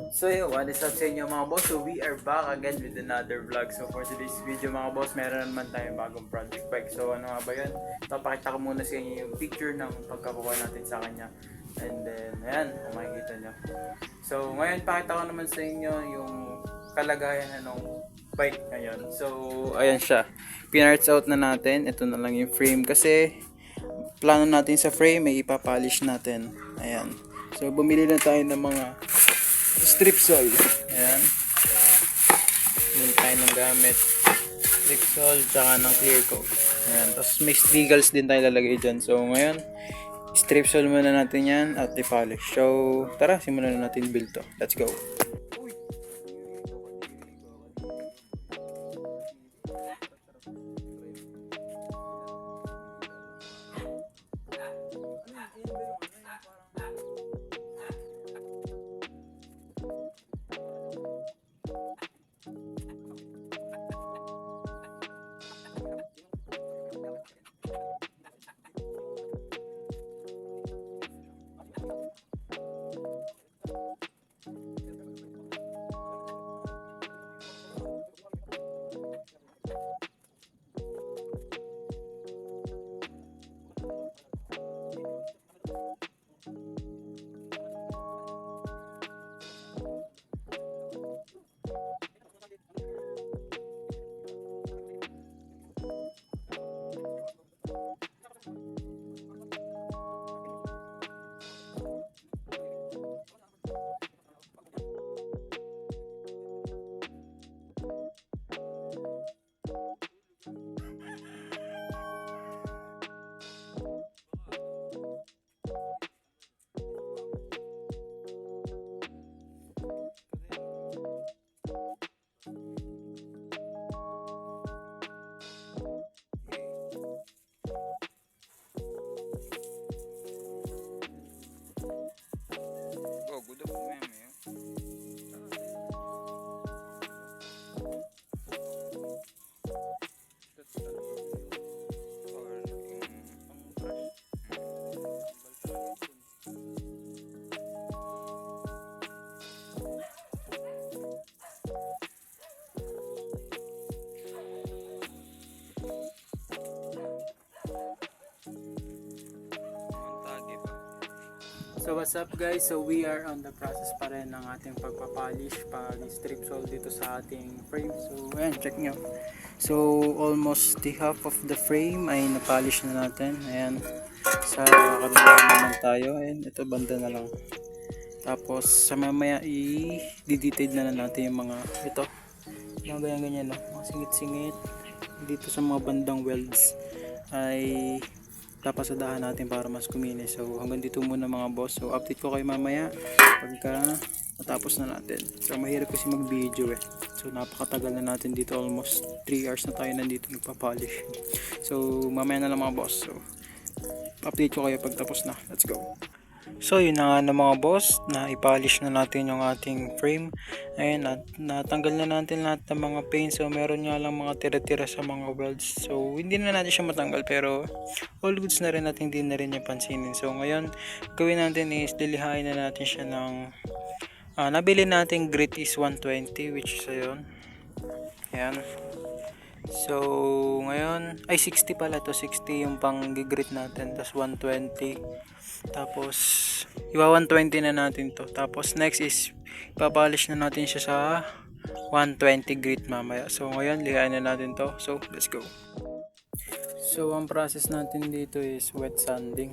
So yun, what is up sa inyo mga boss? So we are back again with another vlog. So for today's video mga boss, meron naman tayong bagong project bike. So ano nga ba yun? Papakita ko muna sa inyo yung picture ng pagkakuha natin sa kanya. And then, ayan, kung makikita nyo. So ngayon, pakita ko naman sa inyo yung kalagayan ng bike ngayon. So, ayan siya. Pinarts out na natin. Ito na lang yung frame kasi plano natin sa frame ay ipapolish natin. Ayan. So, bumili na tayo ng mga strip sole. Ayan. Bumili tayo ng gamit. Strip sole tsaka ng clear coat. Ayan. Tapos may stickers din tayo lalagay dyan. So, ngayon, strip sole muna natin yan at i-polish. So, tara, simulan na natin build to. Let's go. So what's up guys, so we are on the process pa rin ng ating pagpapolish, pag-strip sole dito sa ating frame. So ayan, check nyo. So almost the half of the frame ay napolish na natin. Ayan, sa kabila naman tayo. Ayan, ito banda na lang. Tapos sa mamaya i-detail na natin yung mga ito, yung ganyan-ganyan, no? Mga singit-singit dito sa mga bandang welds ay tapasadahan natin para mas kuminis. So hanggang dito muna mga boss. So update ko kayo mamaya pagka natapos na natin. So mahirap kasi mag video eh. So napakatagal na natin dito, almost 3 hours na tayo nandito nagpa-polish. So mamaya na lang mga boss. So update ko kayo pag tapos na. Let's go. So yun na nga na mga boss, na i-polish na natin yung ating frame. Ayun, natanggal na natin lahat ng mga paint. So meron nga lang mga tira-tira sa mga welds. So hindi na natin siya matanggal, pero all goods na rin, natin hindi na rin niya pansinin. So ngayon, gawin natin is lilihain na natin siya ng nabili natin grit is 120, which is ayun. Ayan. So ngayon, ay 60 pala to, 60 yung pang gigrit natin, tapos 120. Tapos iwa 120 na natin to. Tapos next is ipapolish na natin siya sa 120 grit mamaya. So ngayon, lihain na natin to. So let's go. So ang process natin dito is wet sanding.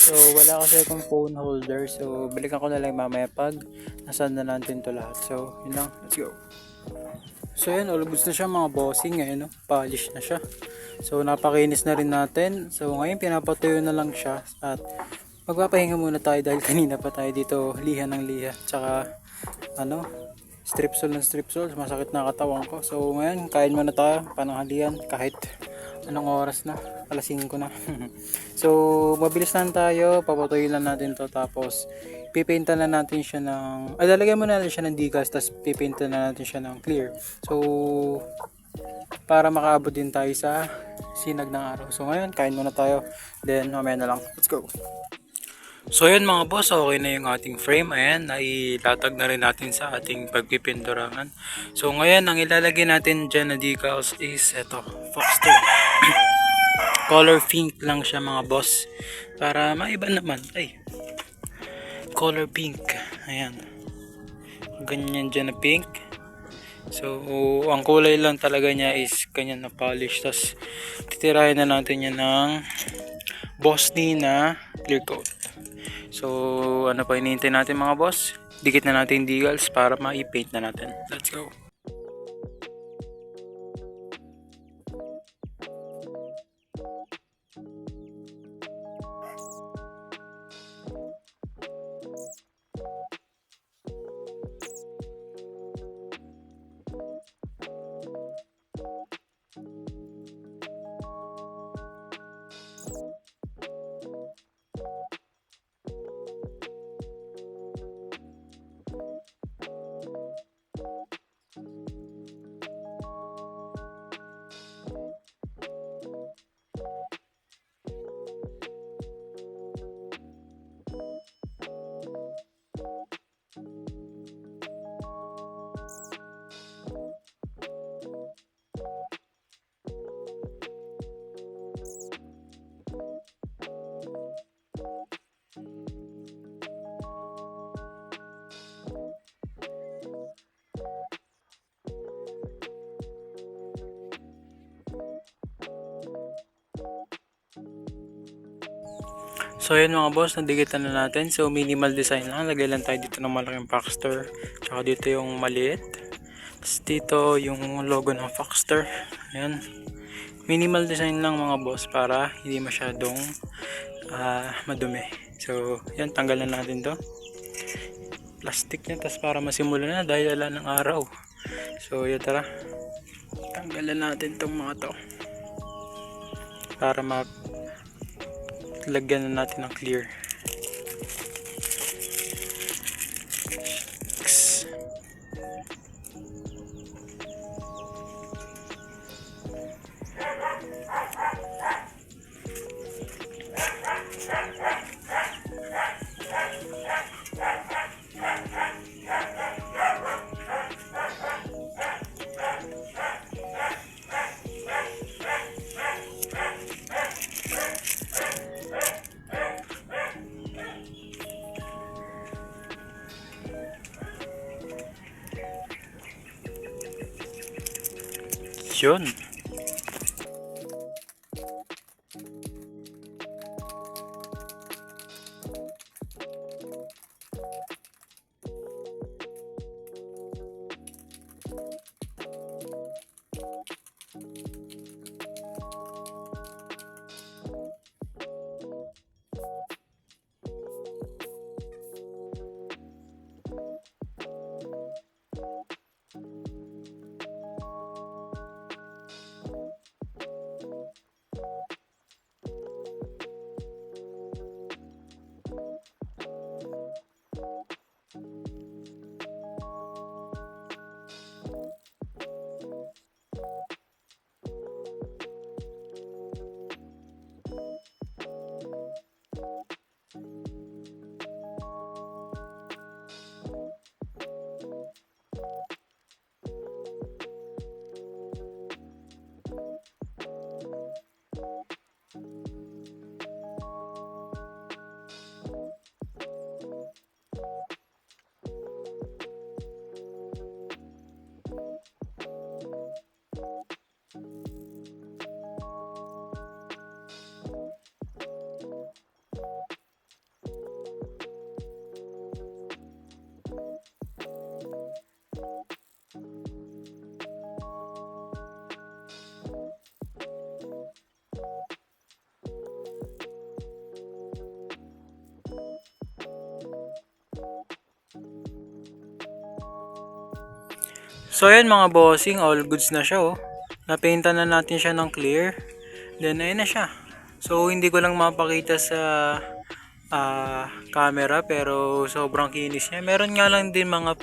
So wala kasi akong phone holder, so balikan ko na lang mamaya pag nasaan na natin to lahat. So yun lang, let's go. So yun, all goods na siya mga bossing. Ngayon, no? Polish na siya. So napakinis na rin natin. So ngayon pinapatuyo na lang siya at magpapahinga muna tayo dahil kanina pa tayo dito liha ng liha. Tsaka strip sole ng strip sole, masakit na katawan ko. So ngayon, kain muna tayo, pananghalian kahit anong oras na, alas 5 na. So mabilis lang tayo, papatuloy lang natin to, tapos pipainta na natin siya ng, lalagyan muna natin siya ng decals, tapos pipainta na natin siya ng clear. So, para makaabot din tayo sa sinag ng araw. So, ngayon, kain muna tayo. Then, mamaya na lang. Let's go! So yun mga boss, okay na yung ating frame. Ayan, nailatag na rin natin sa ating pagpipinturangan. So ngayon, ang ilalagay natin dyan na decals is ito, Foxter. Color pink lang siya mga boss. Para maiba naman. Ay, color pink. Ayan. Ganyan dyan na pink. So, ang kulay lang talaga niya is ganyan na polish. Tapos, titirahin na natin yan ng Bossy na clear coat. So, ano pa hinihintay natin mga boss? Dikit na natin yung decals para ma-paint na natin. Let's go! So yun mga boss, nadikitan na natin. So minimal design lang. Lagay lang tayo dito ng malaking Foxter. Tsaka dito yung maliit. Tapos dito yung logo ng Foxter. Ayan. Minimal design lang mga boss para hindi masyadong madumi. So yan, tanggalan natin to. Plastic niya. Tapos para masimulan na dahil wala ng araw. So yun, tara. Tanggalan natin tong mga to. Para lagyan na natin ng clear. Yun. So ayan mga bossing, all goods na siya oh. Napainta na natin siya ng clear. Then ayun na siya. So hindi ko lang mapakita sa camera, pero sobrang kinis niya. Meron nga lang din mga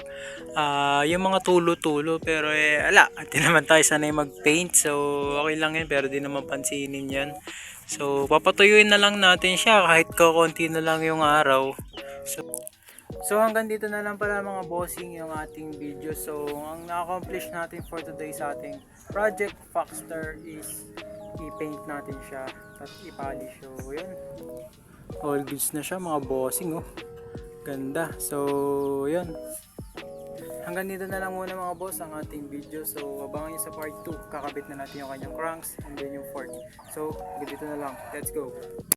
yung mga tulo-tulo, pero ala, hindi naman tayo sanay mag-paint, so okay lang yun, pero di naman pansinin yan. So papatuyuin na lang natin siya kahit konti na lang yung araw. So hanggang dito na lang pala mga bossing yung ating video. So ang na-accomplish natin for today sa ating project Foxter is i-paint natin siya at i-polish. So yun, all goods na siya mga bossing, oh. Ganda. So yun, hanggang dito na lang muna mga boss ang ating video. So abangan nyo sa part 2, kakabit na natin yung kanyang cranks and then yung fork. So hanggang dito na lang, let's go.